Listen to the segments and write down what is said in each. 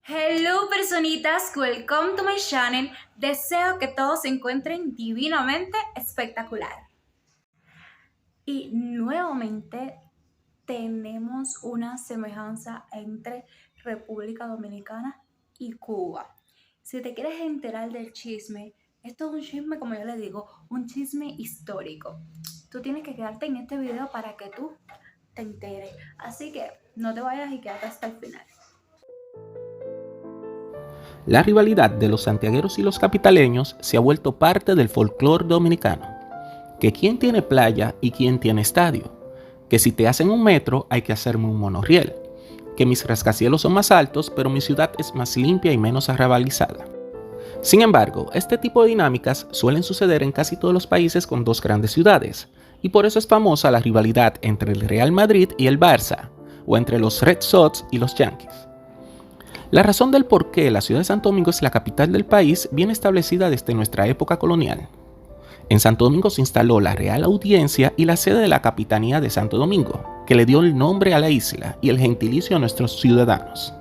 Hello personitas, welcome to my channel. Deseo que todos se encuentren divinamente espectacular. Y nuevamente tenemos una semejanza entre República Dominicana y Cuba. Si te quieres enterar del chisme, esto es un chisme, como yo le digo, un chisme histórico. Tú tienes que quedarte en este video para que tú te enteres. Así que no te vayas y quédate hasta el final. La rivalidad de los santiagueros y los capitaleños se ha vuelto parte del folclore dominicano. Que quién tiene playa y quién tiene estadio. Que si te hacen un metro hay que hacerme un monorriel. Que mis rascacielos son más altos, pero mi ciudad es más limpia y menos arrabalizada. Sin embargo, este tipo de dinámicas suelen suceder en casi todos los países con dos grandes ciudades, y por eso es famosa la rivalidad entre el Real Madrid y el Barça, o entre los Red Sox y los Yankees. La razón del por qué la ciudad de Santo Domingo es la capital del país viene establecida desde nuestra época colonial. En Santo Domingo se instaló la Real Audiencia y la sede de la Capitanía de Santo Domingo, que le dio el nombre a la isla y el gentilicio a nuestros ciudadanos.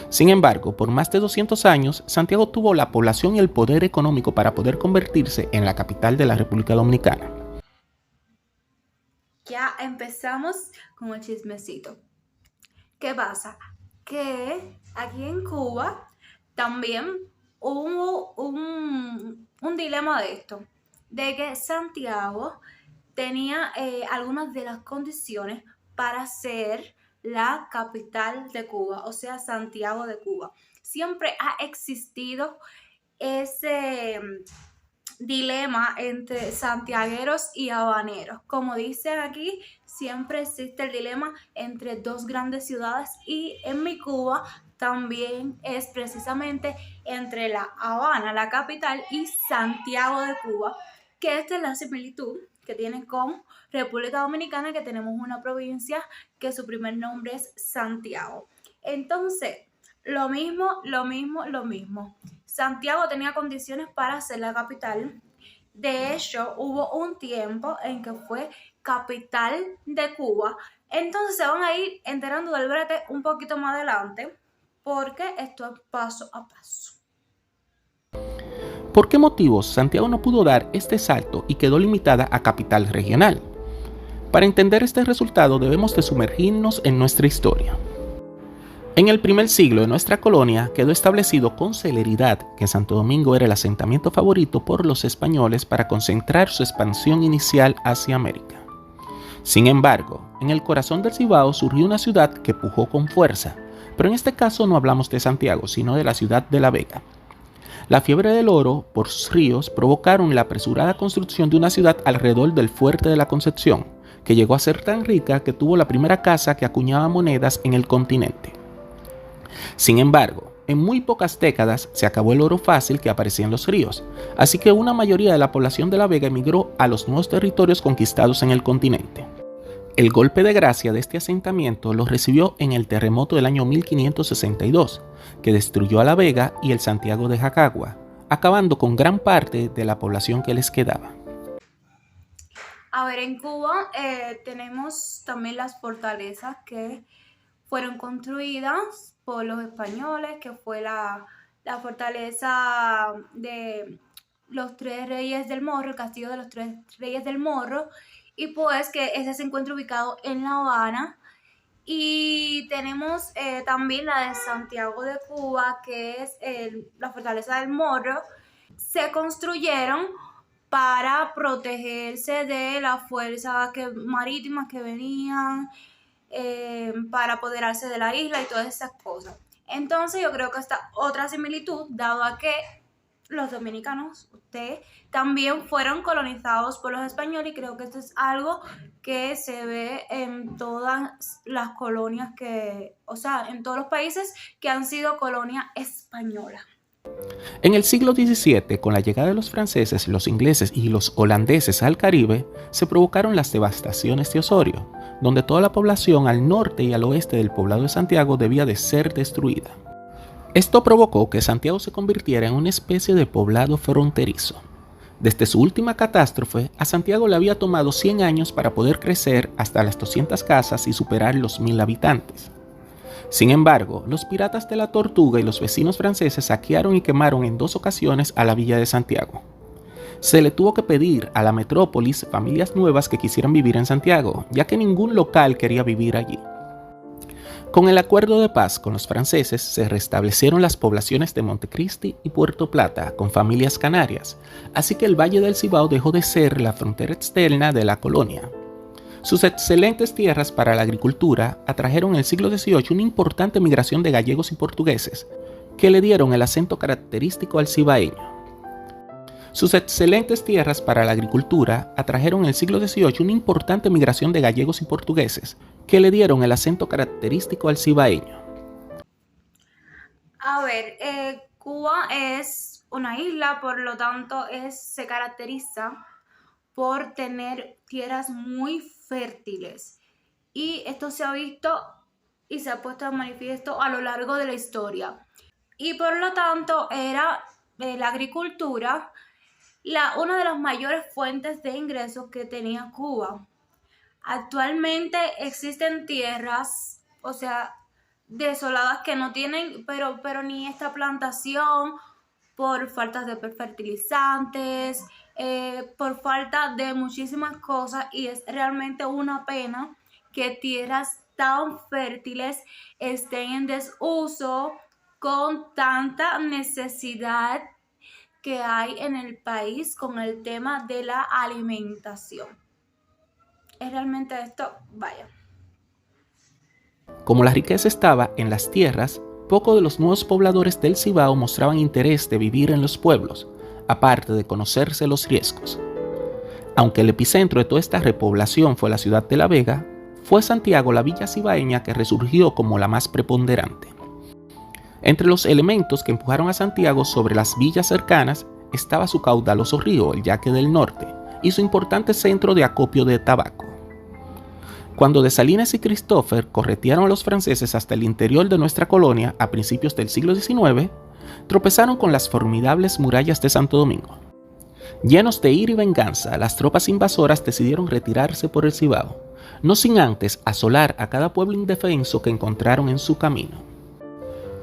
Sin embargo, por más de 200 años, Santiago tuvo la población y el poder económico para poder convertirse en la capital de la República Dominicana. Ya empezamos con el chismecito. ¿Qué pasa? Que aquí en Cuba también hubo un dilema de esto, de que Santiago tenía algunas de las condiciones para ser la capital de Cuba, o sea, Santiago de Cuba. Siempre ha existido ese dilema entre santiagueros y habaneros. Como dicen aquí, siempre existe el dilema entre dos grandes ciudades y en mi Cuba también es precisamente entre La Habana, la capital, y Santiago de Cuba, que esta es la similitud que tiene con República Dominicana, que tenemos una provincia que su primer nombre es Santiago. Entonces, lo mismo. Santiago tenía condiciones para ser la capital. De hecho, hubo un tiempo en que fue capital de Cuba. Entonces se van a ir enterando del brete un poquito más adelante, porque esto es paso a paso. ¿Por qué motivos Santiago no pudo dar este salto y quedó limitada a capital regional? Para entender este resultado debemos de sumergirnos en nuestra historia. En el primer siglo de nuestra colonia quedó establecido con celeridad que Santo Domingo era el asentamiento favorito por los españoles para concentrar su expansión inicial hacia América. Sin embargo, en el corazón del Cibao surgió una ciudad que pujó con fuerza, pero en este caso no hablamos de Santiago, sino de la ciudad de La Vega. La fiebre del oro por sus ríos provocaron la apresurada construcción de una ciudad alrededor del Fuerte de la Concepción, que llegó a ser tan rica que tuvo la primera casa que acuñaba monedas en el continente. Sin embargo, en muy pocas décadas se acabó el oro fácil que aparecía en los ríos, así que una mayoría de la población de La Vega emigró a los nuevos territorios conquistados en el continente. El golpe de gracia de este asentamiento lo recibió en el terremoto del año 1562, que destruyó a La Vega y el Santiago de Jacagua, acabando con gran parte de la población que les quedaba. A ver, en Cuba tenemos también las fortalezas que fueron construidas por los españoles, que fue la fortaleza de los Tres Reyes del Morro, el castillo de los Tres Reyes del Morro, y pues que ese se encuentra ubicado en La Habana. Y tenemos también la de Santiago de Cuba, que es la fortaleza del Morro. Se construyeron para protegerse de las fuerzas marítimas que venían, para apoderarse de la isla y todas esas cosas. Entonces yo creo que esta otra similitud, dado a que los dominicanos, ustedes, también fueron colonizados por los españoles, y creo que esto es algo que se ve en todas las colonias en todos los países que han sido colonia española. En el siglo XVII, con la llegada de los franceses, los ingleses y los holandeses al Caribe, se provocaron las devastaciones de Osorio, donde toda la población al norte y al oeste del poblado de Santiago debía de ser destruida. Esto provocó que Santiago se convirtiera en una especie de poblado fronterizo. Desde su última catástrofe, a Santiago le había tomado 100 años para poder crecer hasta las 200 casas y superar los 1000 habitantes. Sin embargo, los piratas de la Tortuga y los vecinos franceses saquearon y quemaron en 2 ocasiones a la villa de Santiago. Se le tuvo que pedir a la metrópolis familias nuevas que quisieran vivir en Santiago, ya que ningún local quería vivir allí. Con el acuerdo de paz con los franceses se restablecieron las poblaciones de Montecristi y Puerto Plata con familias canarias, así que el Valle del Cibao dejó de ser la frontera externa de la colonia. Sus excelentes tierras para la agricultura atrajeron en el siglo XVIII una importante migración de gallegos y portugueses, que le dieron el acento característico al cibaeño. Sus excelentes tierras para la agricultura atrajeron en el siglo XVIII una importante migración de gallegos y portugueses, que le dieron el acento característico al cibaeño. A ver, Cuba es una isla, por lo tanto se caracteriza por tener tierras muy fértiles. Y esto se ha visto y se ha puesto de manifiesto a lo largo de la historia. Y por lo tanto era la agricultura una de las mayores fuentes de ingresos que tenía Cuba. Actualmente existen tierras, o sea, desoladas que no tienen, pero ni esta plantación por falta de fertilizantes, por falta de muchísimas cosas, y es realmente una pena que tierras tan fértiles estén en desuso con tanta necesidad que hay en el país con el tema de la alimentación. Es realmente esto, vaya. Como la riqueza estaba en las tierras, pocos de los nuevos pobladores del Cibao mostraban interés de vivir en los pueblos, aparte de conocerse los riesgos. Aunque el epicentro de toda esta repoblación fue la ciudad de La Vega, fue Santiago, la villa cibaeña, que resurgió como la más preponderante. Entre los elementos que empujaron a Santiago sobre las villas cercanas estaba su caudaloso río, el Yaque del Norte, y su importante centro de acopio de tabaco. Cuando Dessalines y Christopher corretearon a los franceses hasta el interior de nuestra colonia a principios del siglo XIX, tropezaron con las formidables murallas de Santo Domingo. Llenos de ira y venganza, las tropas invasoras decidieron retirarse por el Cibao, no sin antes asolar a cada pueblo indefenso que encontraron en su camino.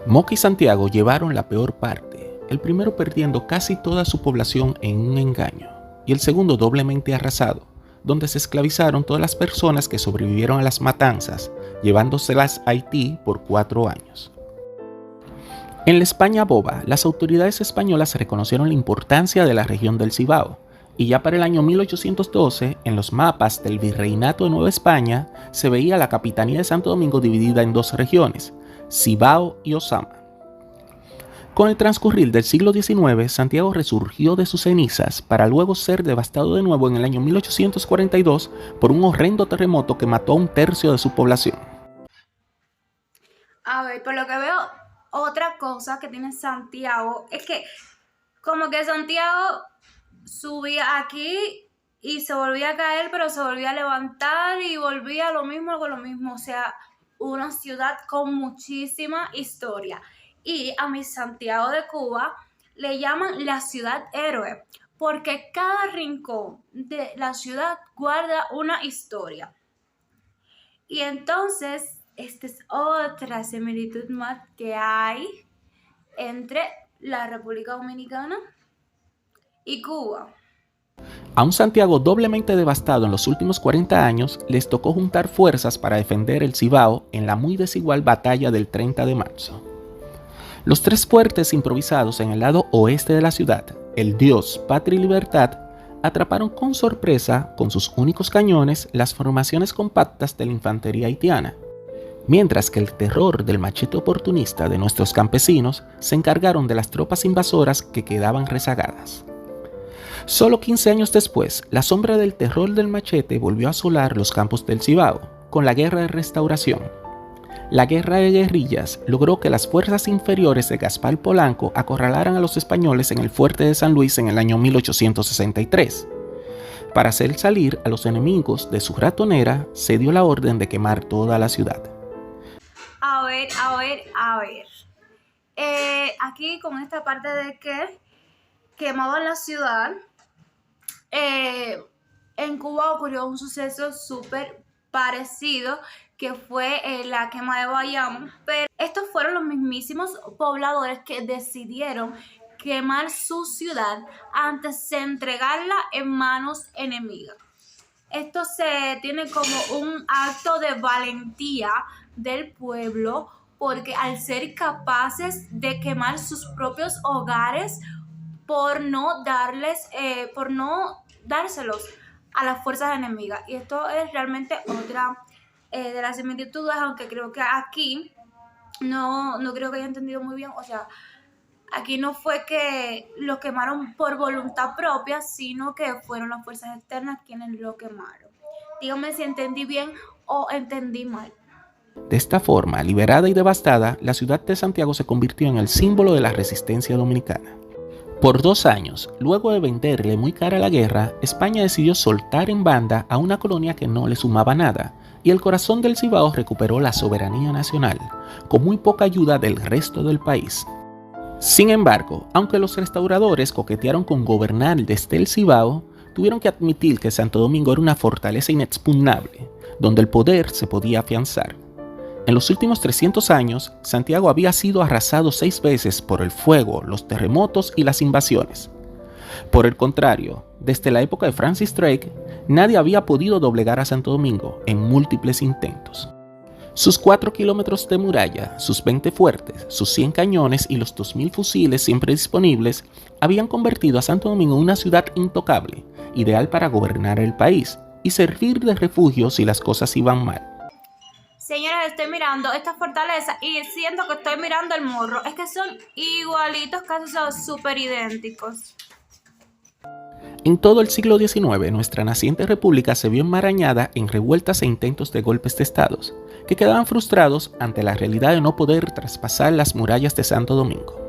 Moca y Santiago llevaron la peor parte, el primero perdiendo casi toda su población en un engaño, y el segundo doblemente arrasado, donde se esclavizaron todas las personas que sobrevivieron a las matanzas, llevándoselas a Haití por 4 años. En la España boba, las autoridades españolas reconocieron la importancia de la región del Cibao, y ya para el año 1812, en los mapas del Virreinato de Nueva España, se veía la capitanía de Santo Domingo dividida en 2 regiones, Cibao y Ozama. Con el transcurrir del siglo XIX, Santiago resurgió de sus cenizas para luego ser devastado de nuevo en el año 1842 por un horrendo terremoto que mató a 1/3 de su población. A ver, por lo que veo, otra cosa que tiene Santiago es que como que Santiago subía aquí y se volvía a caer, pero se volvía a levantar y volvía lo mismo con lo mismo. O sea, una ciudad con muchísima historia. Y a mi Santiago de Cuba le llaman la ciudad héroe, porque cada rincón de la ciudad guarda una historia. Y entonces, esta es otra similitud más que hay entre la República Dominicana y Cuba. A un Santiago doblemente devastado en los últimos 40 años, les tocó juntar fuerzas para defender el Cibao en la muy desigual batalla del 30 de marzo. Los 3 fuertes improvisados en el lado oeste de la ciudad, el Dios, Patria y Libertad, atraparon con sorpresa, con sus únicos cañones, las formaciones compactas de la infantería haitiana, mientras que el terror del machete oportunista de nuestros campesinos se encargaron de las tropas invasoras que quedaban rezagadas. Solo 15 años después, la sombra del terror del machete volvió a asolar los campos del Cibao, con la Guerra de Restauración. La guerra de guerrillas logró que las fuerzas inferiores de Gaspar Polanco acorralaran a los españoles en el fuerte de San Luis en el año 1863. Para hacer salir a los enemigos de su ratonera, se dio la orden de quemar toda la ciudad. A ver. Aquí con esta parte de que quemaban la ciudad, en Cuba ocurrió un suceso súper parecido que fue la quema de Bayamo, pero estos fueron los mismísimos pobladores que decidieron quemar su ciudad antes de entregarla en manos enemigas. Esto se tiene como un acto de valentía del pueblo, porque al ser capaces de quemar sus propios hogares por no dárselos a las fuerzas enemigas. Y esto es realmente otra de las similitudes, aunque creo que aquí no creo que haya entendido muy bien. O sea, aquí no fue que lo quemaron por voluntad propia, sino que fueron las fuerzas externas quienes lo quemaron. Dígame si entendí bien o entendí mal. De esta forma, liberada y devastada, la ciudad de Santiago se convirtió en el símbolo de la resistencia dominicana. Por 2 años, luego de venderle muy cara la guerra, España decidió soltar en banda a una colonia que no le sumaba nada, y el corazón del Cibao recuperó la soberanía nacional, con muy poca ayuda del resto del país. Sin embargo, aunque los restauradores coquetearon con gobernar desde el Cibao, tuvieron que admitir que Santo Domingo era una fortaleza inexpugnable, donde el poder se podía afianzar. En los últimos 300 años, Santiago había sido arrasado 6 veces por el fuego, los terremotos y las invasiones. Por el contrario, desde la época de Francis Drake, nadie había podido doblegar a Santo Domingo en múltiples intentos. Sus 4 kilómetros de muralla, sus 20 fuertes, sus 100 cañones y los 2000 fusiles siempre disponibles habían convertido a Santo Domingo en una ciudad intocable, ideal para gobernar el país y servir de refugio si las cosas iban mal. Señores, estoy mirando esta fortaleza y siento que estoy mirando el morro. Es que son igualitos, casi son súper idénticos. En todo el siglo XIX, nuestra naciente república se vio enmarañada en revueltas e intentos de golpes de estados, que quedaban frustrados ante la realidad de no poder traspasar las murallas de Santo Domingo.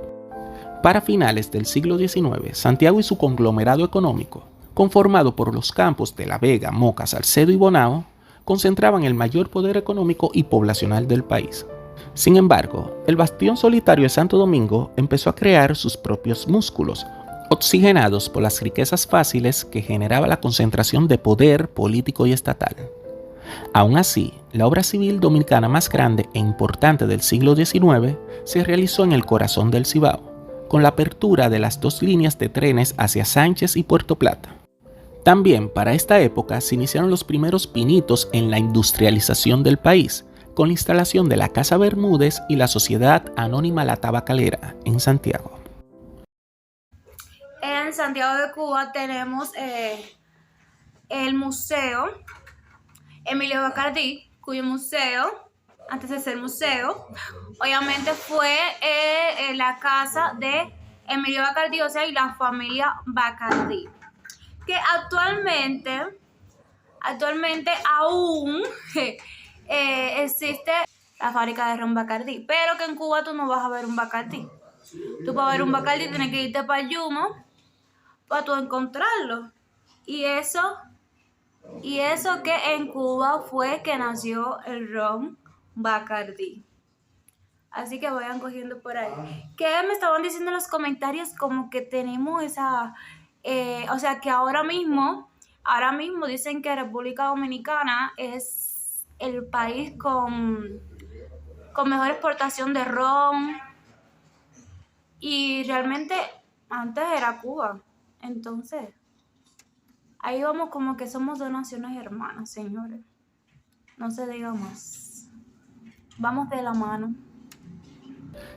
Para finales del siglo XIX, Santiago y su conglomerado económico, conformado por los campos de La Vega, Moca, Salcedo y Bonao, concentraban el mayor poder económico y poblacional del país. Sin embargo, el bastión solitario de Santo Domingo empezó a crear sus propios músculos, oxigenados por las riquezas fáciles que generaba la concentración de poder político y estatal. Aún así, la obra civil dominicana más grande e importante del siglo XIX se realizó en el corazón del Cibao, con la apertura de las 2 líneas de trenes hacia Sánchez y Puerto Plata. También para esta época se iniciaron los primeros pinitos en la industrialización del país, con la instalación de la Casa Bermúdez y la Sociedad Anónima La Tabacalera en Santiago. En Santiago de Cuba tenemos el Museo Emilio Bacardí, cuyo museo, antes de ser museo, obviamente fue la casa de Emilio Bacardí, o sea, y la familia Bacardí, que actualmente aún existe la fábrica de ron Bacardí, pero que en Cuba tú no vas a ver un Bacardí. Tú para ver un Bacardí tienes que irte para Yuma para tú encontrarlo. Y eso que en Cuba fue que nació el ron Bacardí. Así que vayan cogiendo por ahí. Que me estaban diciendo en los comentarios como que tenemos esa... o sea que ahora mismo dicen que República Dominicana es el país con mejor exportación de ron. Y realmente antes era Cuba. Entonces, ahí vamos como que somos 2 naciones hermanas, señores. No se diga más. Vamos de la mano.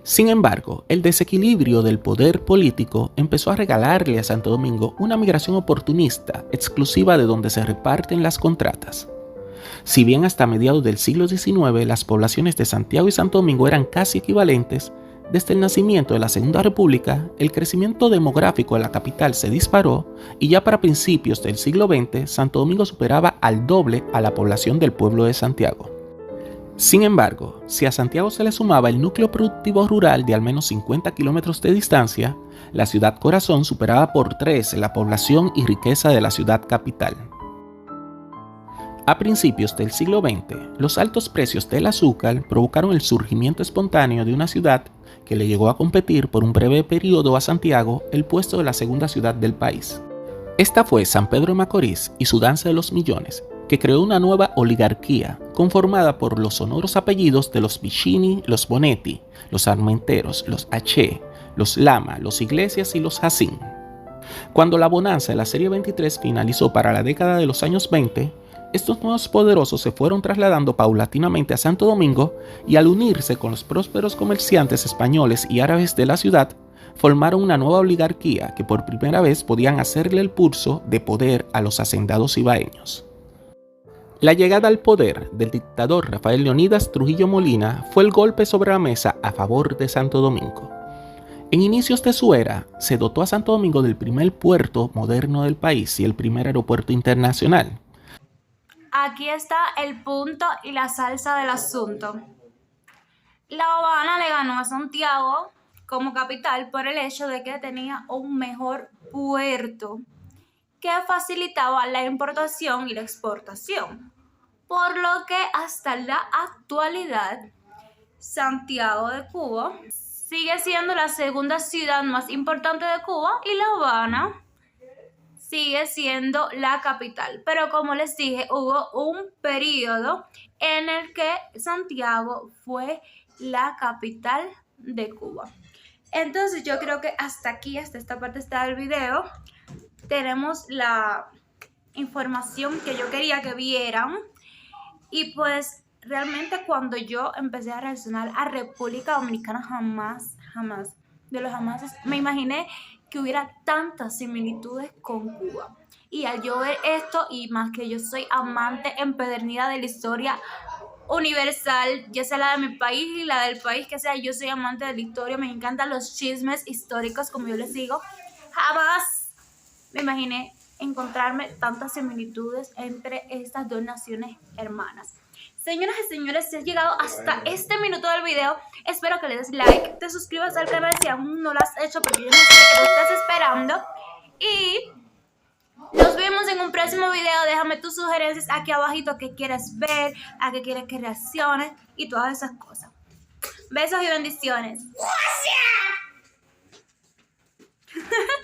Sin embargo, el desequilibrio del poder político empezó a regalarle a Santo Domingo una migración oportunista, exclusiva de donde se reparten las contratas. Si bien hasta mediados del siglo XIX las poblaciones de Santiago y Santo Domingo eran casi equivalentes, desde el nacimiento de la Segunda República, el crecimiento demográfico de la capital se disparó y ya para principios del siglo XX, Santo Domingo superaba al doble a la población del pueblo de Santiago. Sin embargo, si a Santiago se le sumaba el núcleo productivo rural de al menos 50 kilómetros de distancia, la ciudad corazón superaba por 3 la población y riqueza de la ciudad capital. A principios del siglo XX, los altos precios del azúcar provocaron el surgimiento espontáneo de una ciudad que le llegó a competir por un breve periodo a Santiago el puesto de la segunda ciudad del país. Esta fue San Pedro de Macorís y su Danza de los Millones, que creó una nueva oligarquía conformada por los sonoros apellidos de los Vicini, los Bonetti, los Armenteros, los Aché, los Lama, los Iglesias y los Jacín. Cuando la bonanza de la Serie 23 finalizó para la década de los años 20, estos nuevos poderosos se fueron trasladando paulatinamente a Santo Domingo y al unirse con los prósperos comerciantes españoles y árabes de la ciudad, formaron una nueva oligarquía que por primera vez podían hacerle el pulso de poder a los hacendados ibaeños. La llegada al poder del dictador Rafael Leónidas Trujillo Molina fue el golpe sobre la mesa a favor de Santo Domingo. En inicios de su era, se dotó a Santo Domingo del primer puerto moderno del país y el primer aeropuerto internacional. Aquí está el punto y la salsa del asunto. La Habana le ganó a Santiago como capital por el hecho de que tenía un mejor puerto que facilitaba la importación y la exportación, por lo que hasta la actualidad Santiago de Cuba sigue siendo la segunda ciudad más importante de Cuba y La Habana sigue siendo la capital. Pero como les dije, hubo un periodo en el que Santiago fue la capital de Cuba. Entonces yo creo que hasta aquí, hasta esta parte está el video, tenemos la información que yo quería que vieran. Y pues realmente cuando yo empecé a reaccionar a República Dominicana, jamás de los jamases me imaginé que hubiera tantas similitudes con Cuba. Y al yo ver esto, y más que yo soy amante empedernida de la historia universal, ya sea la de mi país y la del país que sea, yo soy amante de la historia, me encantan los chismes históricos, como yo les digo, jamás me imaginé encontrarme tantas similitudes entre estas dos naciones hermanas. Señoras y señores, si has llegado hasta este minuto del video, espero que le des like, te suscribas al canal si aún no lo has hecho, porque yo no sé qué estás esperando. Y nos vemos en un próximo video. Déjame tus sugerencias aquí abajito, qué quieres ver, a qué quieres que reaccione y todas esas cosas. Besos y bendiciones. ¡Gracias!